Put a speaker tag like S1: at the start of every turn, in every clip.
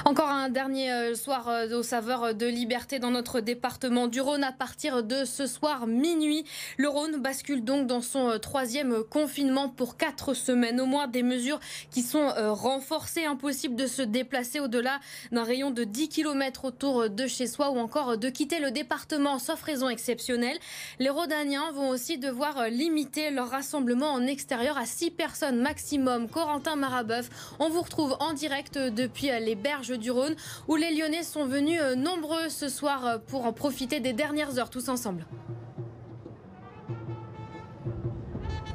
S1: Encore un dernier soir aux saveurs de liberté dans notre département du Rhône. À partir de ce soir minuit, le Rhône bascule donc dans son troisième confinement pour 4 semaines. Au moins des mesures qui sont renforcées. Impossible de se déplacer au-delà d'un rayon de 10 km autour de chez soi ou encore de quitter le département sauf raison exceptionnelle. Les Rhodaniens vont aussi devoir limiter leur rassemblement en extérieur à 6 personnes maximum. Corentin Marabeuf, on vous retrouve en direct depuis les berges du Rhône où les Lyonnais sont venus nombreux ce soir pour en profiter des dernières heures tous ensemble.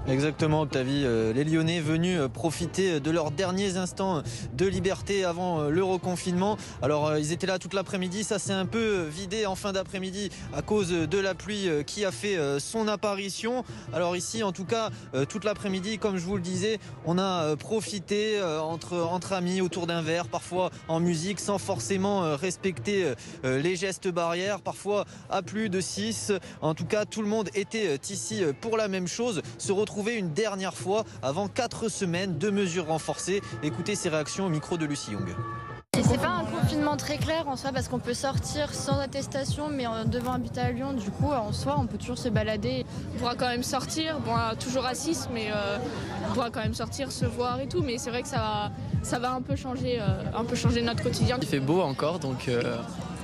S2: Exactement, Octavie. Les Lyonnais venus profiter de leurs derniers instants de liberté avant le reconfinement. Alors ils étaient là toute l'après-midi, ça s'est un peu vidé en fin d'après-midi à cause de la pluie qui a fait son apparition. Alors ici en tout cas toute l'après-midi, comme je vous le disais, on a profité entre amis autour d'un verre, parfois en musique sans forcément respecter les gestes barrières, parfois à plus de 6. En tout cas tout le monde était ici pour la même chose, se retrouver une dernière fois avant 4 semaines de mesures renforcées. Écoutez ces réactions au micro de Lucie Young.
S3: C'est pas un confinement très clair en soi parce qu'on peut sortir sans attestation mais devant un but à Lyon, du coup en soi on peut toujours se balader.
S4: On pourra quand même sortir, bon, toujours à 6 mais on pourra quand même sortir, se voir et tout, mais c'est vrai que ça va un peu changer notre quotidien.
S5: Il fait beau encore donc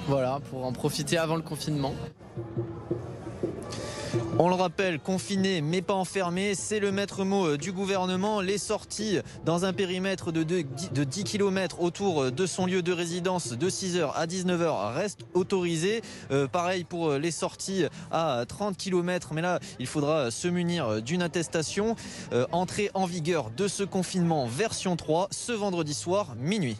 S5: voilà, pour en profiter avant le confinement.
S2: On le rappelle, confiné mais pas enfermé, c'est le maître mot du gouvernement. Les sorties dans un périmètre de 10 km autour de son lieu de résidence de 6h à 19h restent autorisées. Pareil pour les sorties à 30 km, mais là il faudra se munir d'une attestation. Entrée en vigueur de ce confinement version 3 ce vendredi soir minuit.